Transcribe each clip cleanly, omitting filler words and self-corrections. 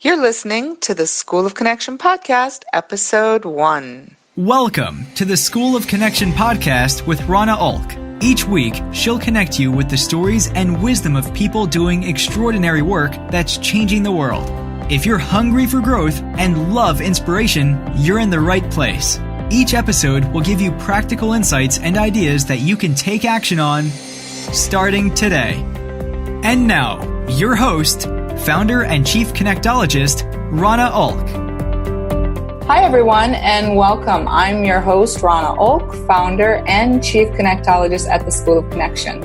You're listening to the School of Connection podcast, episode 1. Welcome to the School of Connection podcast with Rana Olk. Each week, she'll connect you with the stories and wisdom of people doing extraordinary work that's changing the world. If you're hungry for growth and love inspiration, you're in the right place. Each episode will give you practical insights and ideas that you can take action on starting today. And now, your host, founder and chief connectologist, Rana Olk. Hi, everyone, and welcome. I'm your host, Rana Olk, founder and chief connectologist at the School of Connection.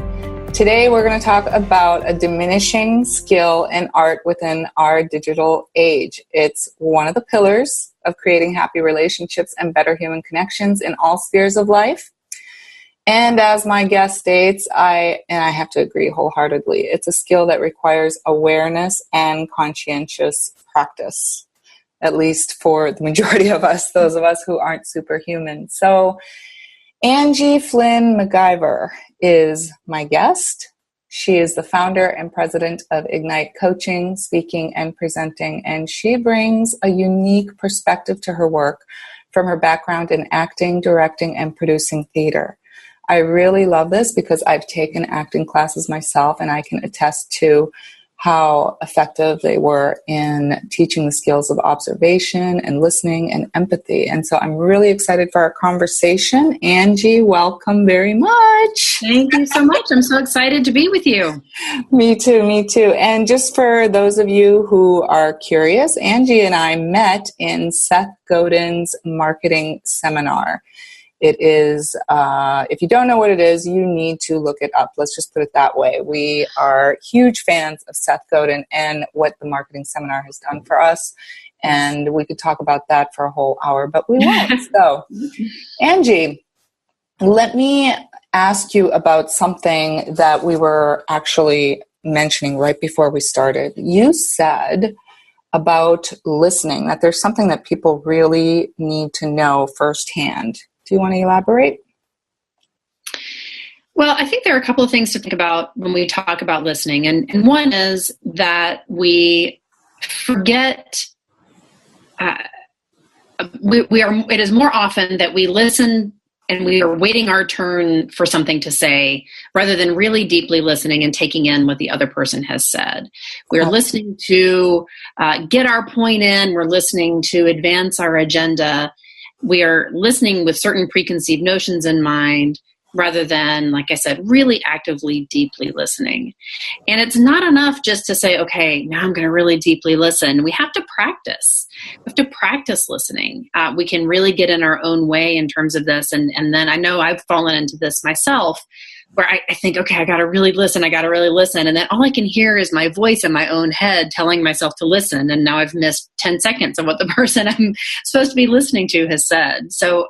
Today, we're going to talk about a diminishing skill and art within our digital age. It's one of the pillars of creating happy relationships and better human connections in all spheres of life. And as my guest states, I have to agree wholeheartedly, it's a skill that requires awareness and conscientious practice, at least for the majority of us, those of us who aren't superhuman. So Angie Flynn McIver is my guest. She is the founder and president of Ignite Coaching, Speaking, and Presenting, and she brings a unique perspective to her work from her background in acting, directing, and producing theater. I really love this because I've taken acting classes myself, and I can attest to how effective they were in teaching the skills of observation and listening and empathy. And so I'm really excited for our conversation. Angie, welcome very much. Thank you so much. I'm so excited to be with you. Me too. And just for those of you who are curious, Angie and I met in Seth Godin's marketing seminar. It is, if you don't know what it is, you need to look it up. Let's just put it that way. We are huge fans of Seth Godin and what the marketing seminar has done for us. And we could talk about that for a whole hour, but we won't. So, Angie, let me ask you about something that we were actually mentioning right before we started. You said about listening, that there's something that people really need to know firsthand. Do you want to elaborate? Well, I think there are a couple of things to think about when we talk about listening. And one is that we forget, it is more often that we listen and we are waiting our turn for something to say rather than really deeply listening and taking in what the other person has said. We're listening to get our point in. We're listening to advance our agenda. We are listening with certain preconceived notions in mind rather than, like I said, really actively, deeply listening. And it's not enough just to say, okay, now I'm going to really deeply listen. We have to practice. We have to practice listening. We can really get in our own way in terms of this. And then I know I've fallen into this myself where I think, okay, I got to really listen. And then all I can hear is my voice in my own head telling myself to listen. And now I've missed 10 seconds of what the person I'm supposed to be listening to has said. So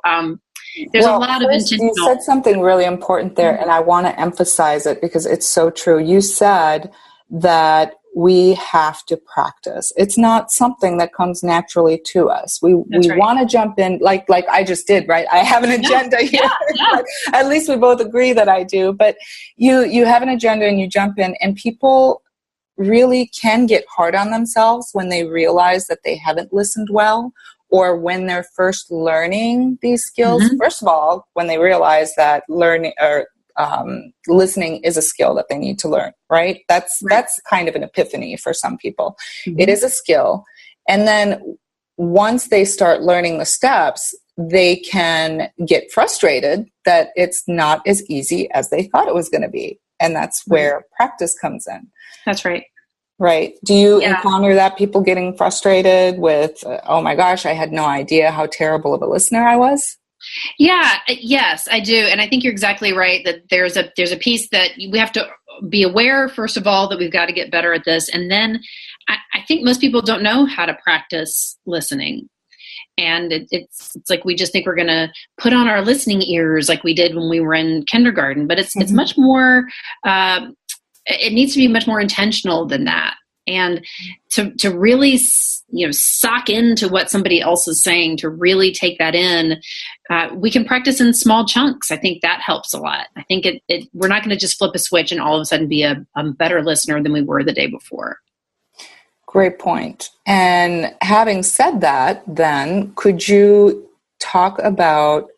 there's a lot of intentional. You said something really important there, and I want to emphasize it because it's so true. You said that we have to practice. It's not something that comes naturally to us. We right. want to jump in like I just did, right? I have an agenda here. Yeah. At least we both agree that I do. But you have an agenda and you jump in, and people really can get hard on themselves when they realize that they haven't listened well, or when they're first learning these skills. Mm-hmm. First of all, when they realize that learning or listening is a skill that they need to learn, right? That's kind of an epiphany for some people. Mm-hmm. It is a skill. And then once they start learning the steps, they can get frustrated that it's not as easy as they thought it was going to be. And that's where practice comes in. That's right. Right. Do you encounter that, people getting frustrated with, oh my gosh, I had no idea how terrible of a listener I was? Yes, I do. And I think you're exactly right that there's a piece that we have to be aware, first of all, that we've got to get better at this. And then I think most people don't know how to practice listening. And it's like we just think we're going to put on our listening ears like we did when we were in kindergarten. But it's much more, it needs to be much more intentional than that. And to really, sock into what somebody else is saying, to really take that in, we can practice in small chunks. I think that helps a lot. I think we're not going to just flip a switch and all of a sudden be a better listener than we were the day before. Great point. And having said that, then could you talk about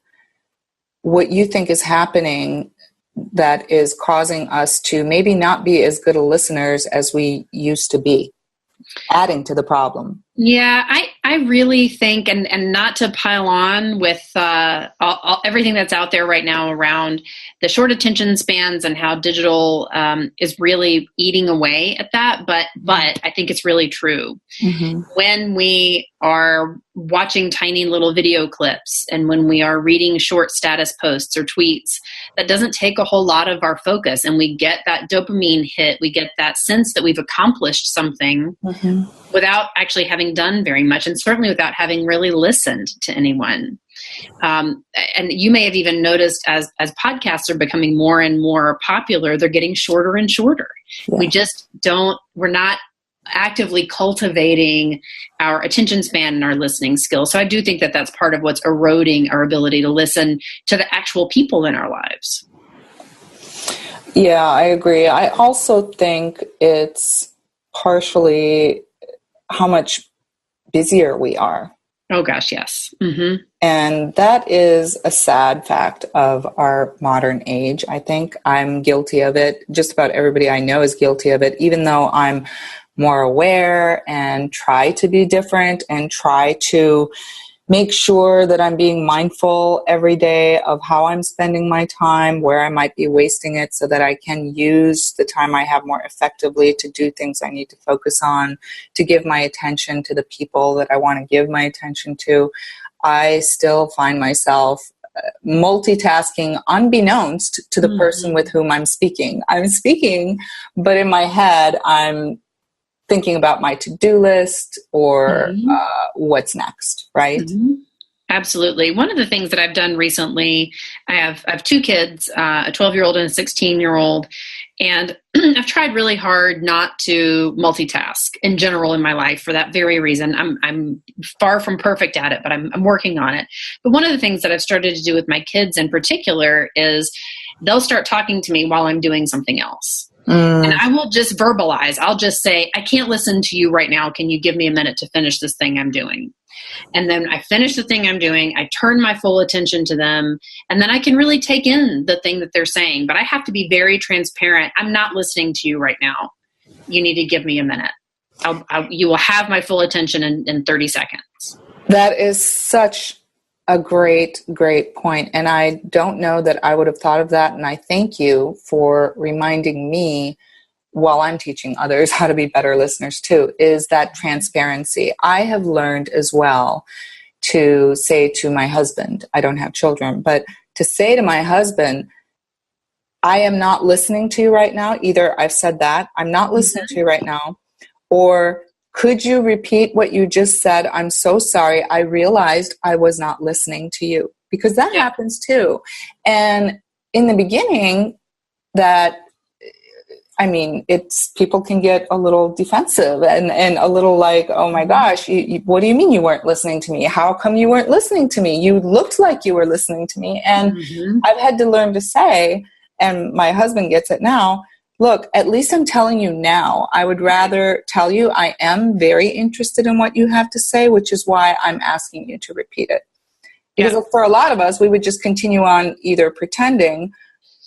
what you think is happening that is causing us to maybe not be as good a listeners as we used to be, adding to the problem? Yeah, I really think, and not to pile on with everything that's out there right now around the short attention spans and how digital is really eating away at that, but I think it's really true. Mm-hmm. When we are watching tiny little video clips and when we are reading short status posts or tweets, that doesn't take a whole lot of our focus, and we get that dopamine hit, we get that sense that we've accomplished something without actually having done very much, and certainly without having really listened to anyone. And you may have even noticed as podcasts are becoming more and more popular, they're getting shorter and shorter. Yeah. We're not actively cultivating our attention span and our listening skills. So I do think that that's part of what's eroding our ability to listen to the actual people in our lives. Yeah, I agree. I also think it's partially how much busier we are. Oh gosh, yes. Mm-hmm. And that is a sad fact of our modern age. I think I'm guilty of it. Just about everybody I know is guilty of it, even though I'm more aware and try to be different and try to make sure that I'm being mindful every day of how I'm spending my time, where I might be wasting it, so that I can use the time I have more effectively to do things I need to focus on, to give my attention to the people that I want to give my attention to. I still find myself multitasking unbeknownst to the person with whom I'm speaking. I'm speaking, but in my head, I'm thinking about my to-do list or what's next, right? Mm-hmm. Absolutely. One of the things that I've done recently, I have two kids, a 12-year-old and a 16-year-old, and I've tried really hard not to multitask in general in my life for that very reason. I'm far from perfect at it, but I'm working on it. But one of the things that I've started to do with my kids in particular is they'll start talking to me while I'm doing something else. And I will just verbalize. I'll just say, I can't listen to you right now. Can you give me a minute to finish this thing I'm doing? And then I finish the thing I'm doing. I turn my full attention to them. And then I can really take in the thing that they're saying. But I have to be very transparent. I'm not listening to you right now. You need to give me a minute. You will have my full attention in 30 seconds. That is such a great point. And I don't know that I would have thought of that. And I thank you for reminding me while I'm teaching others how to be better listeners too, is that transparency. I have learned as well to say to my husband, I don't have children, but to say to my husband, I am not listening to you right now. Either I've said that, I'm not listening to you right now, or could you repeat what you just said? I'm so sorry. I realized I was not listening to you, because that happens too. And in the beginning, it's people can get a little defensive and a little like, oh my gosh, what do you mean you weren't listening to me? How come you weren't listening to me? You looked like you were listening to me. And I've had to learn to say, and my husband gets it now, look, at least I'm telling you now. I would rather tell you I am very interested in what you have to say, which is why I'm asking you to repeat it. Because for a lot of us, we would just continue on either pretending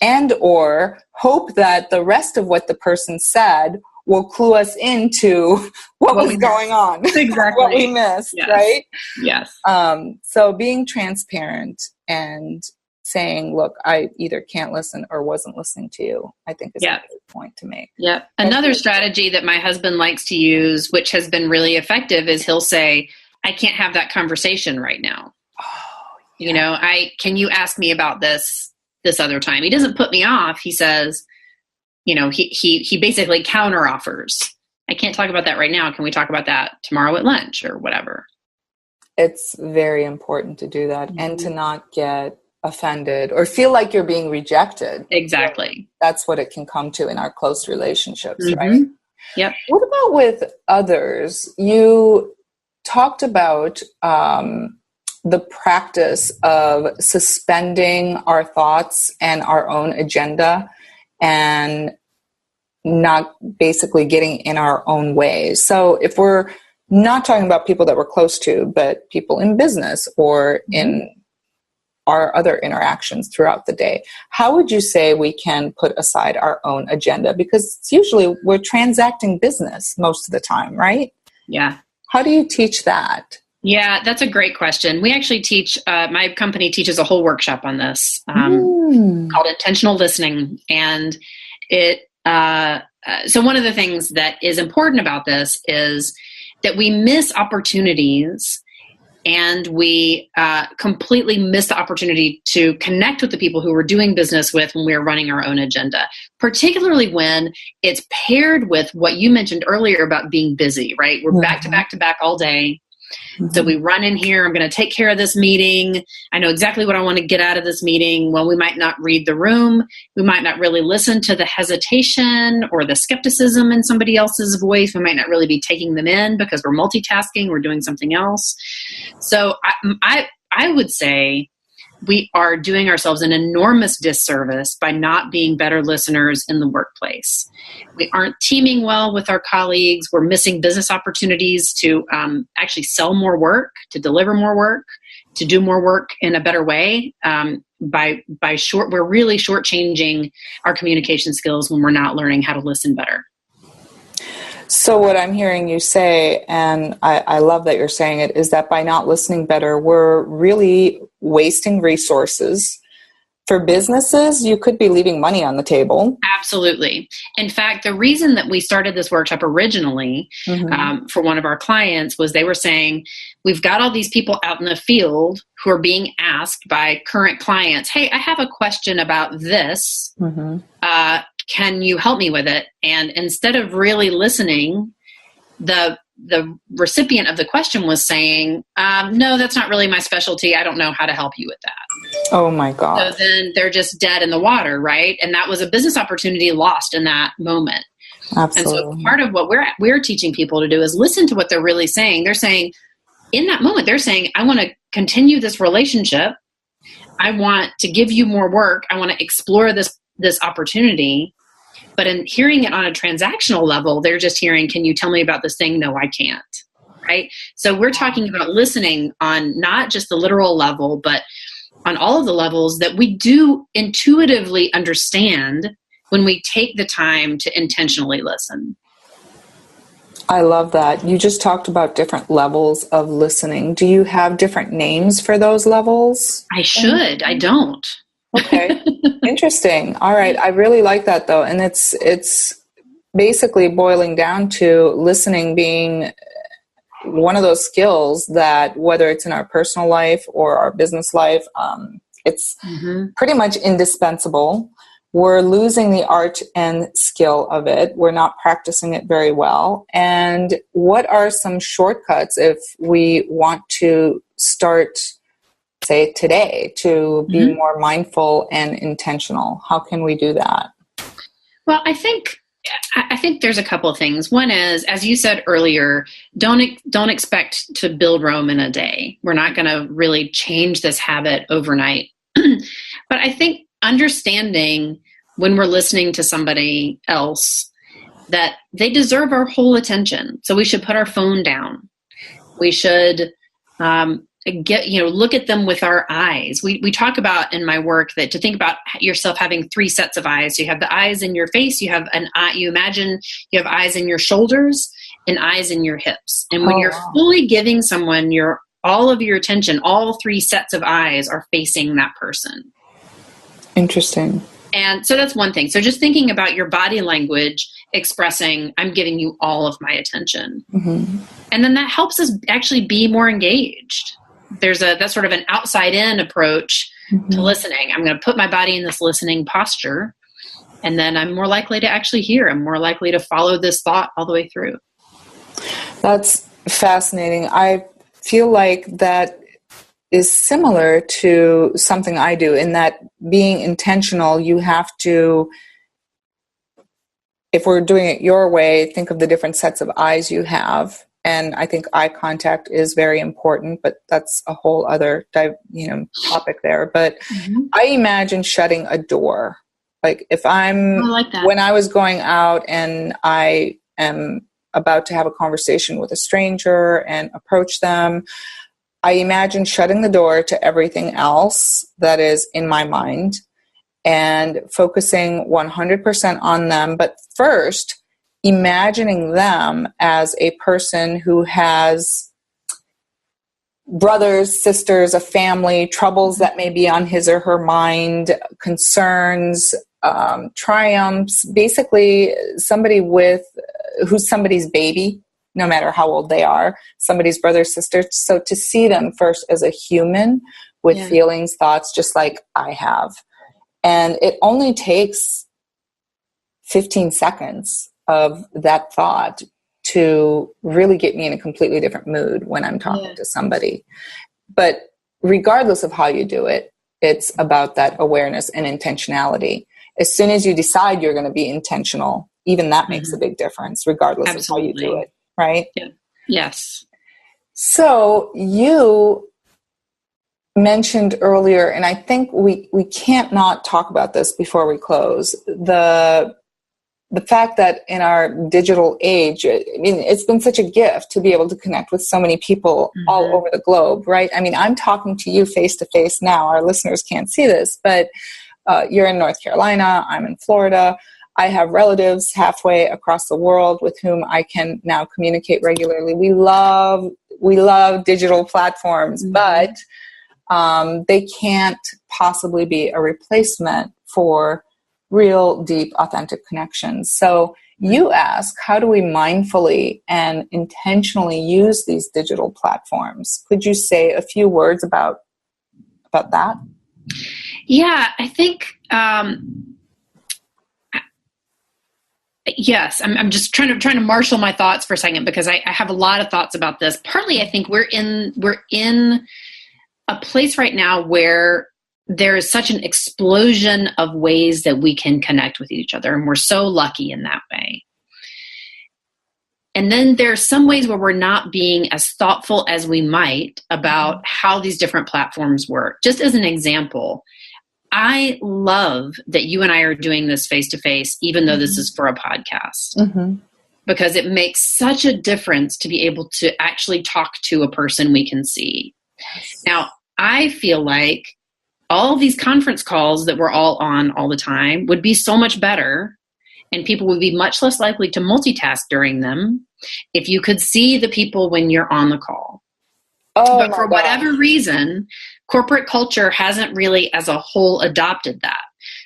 and or hope that the rest of what the person said will clue us into what was going on. Exactly. What we missed, right? Yes. So being transparent and saying, look, I either can't listen or wasn't listening to you, I think is a good point to make. Yep. Another strategy that my husband likes to use, which has been really effective, is he'll say, I can't have that conversation right now. Oh, yeah. You know, can you ask me about this other time? He doesn't put me off. He says, you know, he basically counter offers. I can't talk about that right now. Can we talk about that tomorrow at lunch or whatever? It's very important to do that and to not get offended or feel like you're being rejected. Exactly. That's what it can come to in our close relationships, right? Yep. What about with others? You talked about the practice of suspending our thoughts and our own agenda and not basically getting in our own way. So if we're not talking about people that we're close to, but people in business or in our other interactions throughout the day, how would you say we can put aside our own agenda? Because it's usually we're transacting business most of the time, right? Yeah. How do you teach that? Yeah, that's a great question. We actually teach, my company teaches a whole workshop on this called intentional listening. And so one of the things that is important about this is that we miss opportunities, and we completely miss the opportunity to connect with the people who we're doing business with when we're running our own agenda, particularly when it's paired with what you mentioned earlier about being busy, right? We're back to back to back all day. So we run in here, I'm going to take care of this meeting. I know exactly what I want to get out of this meeting. Well, we might not read the room. We might not really listen to the hesitation or the skepticism in somebody else's voice. We might not really be taking them in because we're multitasking, we're doing something else. So I would say we are doing ourselves an enormous disservice by not being better listeners in the workplace. We aren't teaming well with our colleagues. We're missing business opportunities to actually sell more work, to deliver more work, to do more work in a better way. We're really shortchanging our communication skills when we're not learning how to listen better. So what I'm hearing you say, and I love that you're saying it, is that by not listening better, we're really wasting resources. For businesses, you could be leaving money on the table. Absolutely. In fact, the reason that we started this workshop originally for one of our clients was they were saying, we've got all these people out in the field who are being asked by current clients, hey, I have a question about this. Can you help me with it? And instead of really listening, the recipient of the question was saying, no, that's not really my specialty. I don't know how to help you with that. Oh my God. So then they're just dead in the water, right? And that was a business opportunity lost in that moment. Absolutely. And so part of what we're teaching people to do is listen to what they're really saying. They're saying, in that moment, they're saying, I want to continue this relationship. I want to give you more work. I want to explore this opportunity. But in hearing it on a transactional level, they're just hearing, can you tell me about this thing? No, I can't. Right? So we're talking about listening on not just the literal level, but on all of the levels that we do intuitively understand when we take the time to intentionally listen. I love that. You just talked about different levels of listening. Do you have different names for those levels? I should. I don't. Okay. Interesting. All right. I really like that though. And it's basically boiling down to listening being one of those skills that whether it's in our personal life or our business life, it's pretty much indispensable. We're losing the art and skill of it. We're not practicing it very well. And what are some shortcuts if we want to start, say, today to be more mindful and intentional? How can we do that? Well, I think there's a couple of things. One is, as you said earlier, don't expect to build Rome in a day. We're not going to really change this habit overnight. But I think understanding when we're listening to somebody else that they deserve our whole attention. So we should put our phone down. We should look at them with our eyes. We talk about in my work that to think about yourself having three sets of eyes. So you have the eyes in your face, you have an eye, you imagine you have eyes in your shoulders and eyes in your hips. And when you're fully giving someone all of your attention, all three sets of eyes are facing that person. Interesting. And so that's one thing. So just thinking about your body language expressing, I'm giving you all of my attention. And then that helps us actually be more engaged. That's sort of an outside in approach to listening. I'm going to put my body in this listening posture, and then I'm more likely to actually hear. I'm more likely to follow this thought all the way through. That's fascinating. I feel like that is similar to something I do in that being intentional, you have to, if we're doing it your way, think of the different sets of eyes you have. And I think eye contact is very important, but that's a whole other topic there. But I imagine shutting a door Like if I like that. when I was going out and I am about to have a conversation with a stranger and approach them, I imagine shutting the door to everything else that is in my mind and focusing 100% on them. But first, imagining them as a person who has brothers, sisters, a family, troubles that may be on his or her mind, concerns, triumphs, basically somebody who's somebody's baby, no matter how old they are, somebody's brother, sister. So to see them first as a human with feelings, thoughts, just like I have. And it only takes 15 seconds of that thought to really get me in a completely different mood when I'm talking to somebody. But regardless of how you do it, it's about that awareness and intentionality. As soon as you decide you're going to be intentional, even that makes a big difference, regardless of how you do it, right? Yeah. Yes. So you mentioned earlier, and I think we can't not talk about this before we close, the fact that in our digital age, I mean, it's been such a gift to be able to connect with so many people all over the globe, right? I mean, I'm talking to you face to face now. Our listeners can't see this, but you're in North Carolina. I'm in Florida. I have relatives halfway across the world with whom I can now communicate regularly. We love digital platforms, but they can't possibly be a replacement for real, deep, authentic connections. So you ask, how do we mindfully and intentionally use these digital platforms? Could you say a few words about that? Yeah, I think, yes, I'm just trying to marshal my thoughts for a second, because I have a lot of thoughts about this. Partly, I think we're in a place right now where there is such an explosion of ways that we can connect with each other, and we're so lucky in that way. And then there are some ways where we're not being as thoughtful as we might about how these different platforms work. Just as an example, I love that you and I are doing this face-to-face, even though this is for a podcast, because it makes such a difference to be able to actually talk to a person we can see. Now, I feel like all these conference calls that we're all on all the time would be so much better, and people would be much less likely to multitask during them if you could see the people when you're on the call. But for whatever reason, corporate culture hasn't really as a whole adopted that.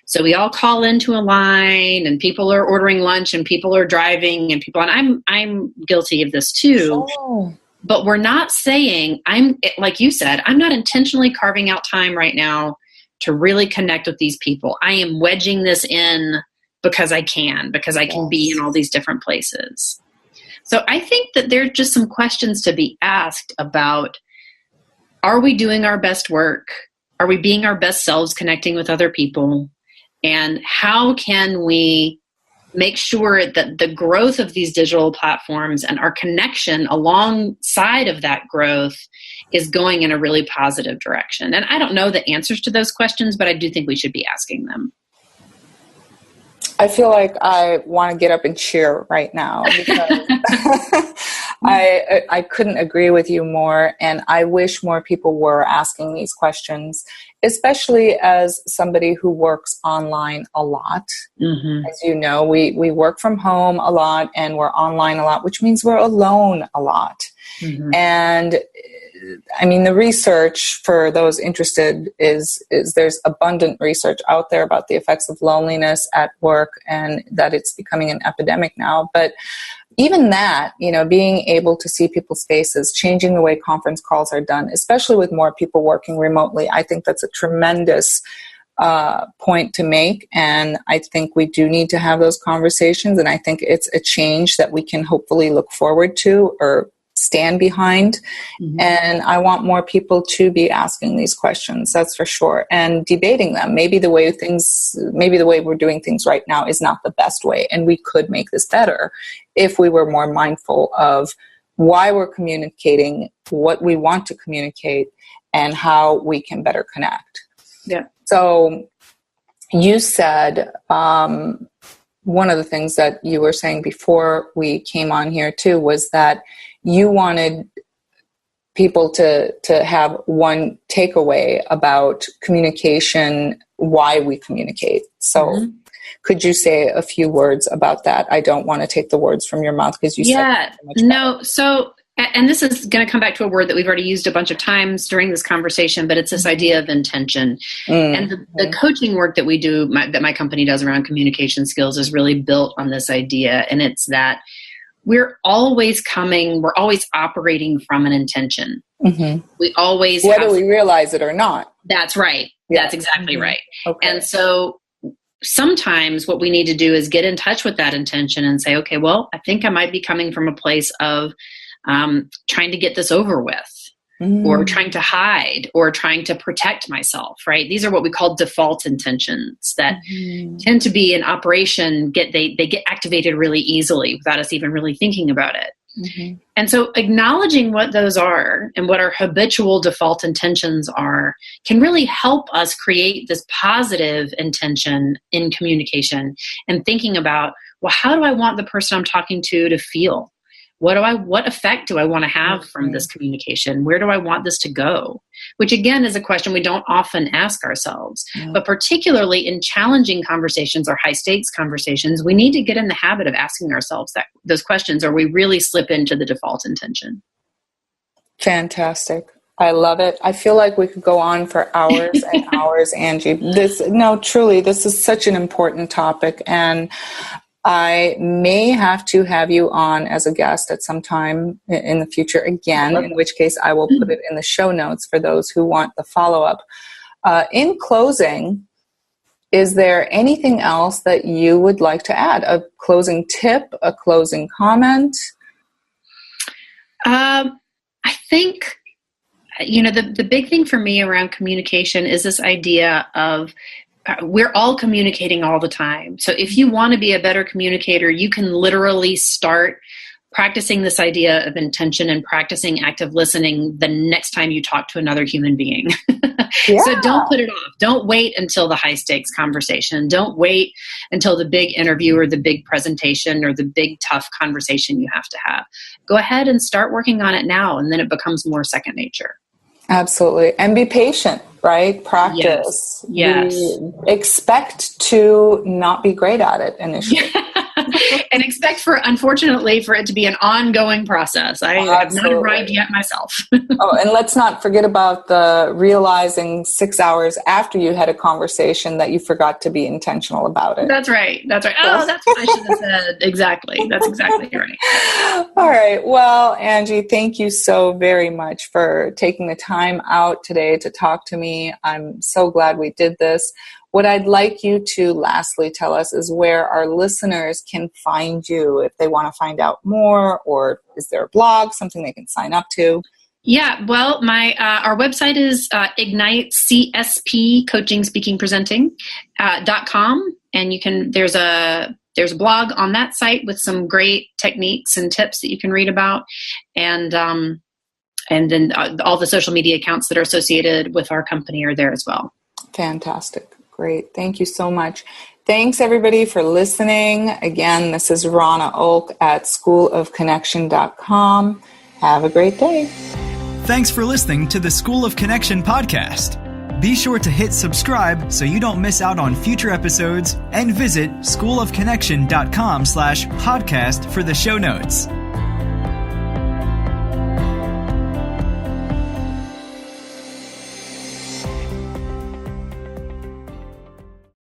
So we all call into a line, and people are ordering lunch, and people are driving, and I'm guilty of this too. Oh. But we're not saying, like you said, I'm not intentionally carving out time right now to really connect with these people. I am wedging this in because I can be in all these different places. So I think that there are just some questions to be asked about, are we doing our best work? Are we being our best selves connecting with other people? And how can we make sure that the growth of these digital platforms and our connection alongside of that growth is going in a really positive direction? And I don't know the answers to those questions, but I do think we should be asking them. I feel like I want to get up and cheer right now, because I couldn't agree with you more. And I wish more people were asking these questions, especially as somebody who works online a lot. As you know, we work from home a lot, and we're online a lot, which means we're alone a lot. And I mean, the research, for those interested, is there's abundant research out there about the effects of loneliness at work, and that it's becoming an epidemic now. But even that, being able to see people's faces, changing the way conference calls are done, especially with more people working remotely, I think that's a tremendous point to make. And I think we do need to have those conversations. And I think it's a change that we can hopefully look forward to or stand behind. And I want more people to be asking these questions, that's for sure, and debating them. Maybe the way we're doing things right now is not the best way, and we could make this better if we were more mindful of why we're communicating, what we want to communicate, and how we can better connect. Yeah. So you said one of the things that you were saying before we came on here too was that you wanted people to have one takeaway about communication, why we communicate. So could you say a few words about that? I don't want to take the words from your mouth because you said so much better. So, and this is going to come back to a word that we've already used a bunch of times during this conversation, but it's this idea of intention. And the coaching work that we do, that my company does around communication skills is really built on this idea. And it's that we're always operating from an intention. We always, whether we realize it or not. That's right. Yeah. That's exactly right. Okay. And so sometimes what we need to do is get in touch with that intention and say, okay, well, I think I might be coming from a place of trying to get this over with, or trying to hide, or trying to protect myself, right? These are what we call default intentions that tend to be in operation. They get activated really easily without us even really thinking about it. And so acknowledging what those are and what our habitual default intentions are can really help us create this positive intention in communication and thinking about, well, how do I want the person I'm talking to feel? What effect do I want to have from this communication? Where do I want this to go? Which again is a question we don't often ask ourselves, but particularly in challenging conversations or high stakes conversations, we need to get in the habit of asking ourselves those questions, or we really slip into the default intention. Fantastic. I love it. I feel like we could go on for hours and hours, Angie. Truly, this is such an important topic, and I may have to have you on as a guest at some time in the future again, in which case I will put it in the show notes for those who want the follow-up. In closing, is there anything else that you would like to add? A closing tip, a closing comment? I think, the big thing for me around communication is this idea of we're all communicating all the time. So if you want to be a better communicator, you can literally start practicing this idea of intention and practicing active listening the next time you talk to another human being. So don't put it off. Don't wait until the high stakes conversation. Don't wait until the big interview or the big presentation or the big tough conversation you have to have. Go ahead and start working on it now, and then it becomes more second nature. Absolutely. And be patient, right? Practice. Yes. Expect to not be great at it initially. And expect unfortunately, for it to be an ongoing process. I have not arrived yet myself. And let's not forget about the realizing 6 hours after you had a conversation that you forgot to be intentional about it. That's right. Oh, that's what I should have said. Exactly. That's exactly right. All right. Well, Angie, thank you so very much for taking the time out today to talk to me. I'm so glad we did this. What I'd like you to lastly tell us is where our listeners can find you if they want to find out more, or is there a blog, something they can sign up to? Yeah, well, our website is Ignite CSP Coaching Speaking Presenting .com, and there's a blog on that site with some great techniques and tips that you can read about, and then all the social media accounts that are associated with our company are there as well. Fantastic. Great. Thank you so much. Thanks, everybody, for listening. Again, this is Rana Olk at schoolofconnection.com. Have a great day. Thanks for listening to the School of Connection podcast. Be sure to hit subscribe so you don't miss out on future episodes, and visit schoolofconnection.com/podcast for the show notes.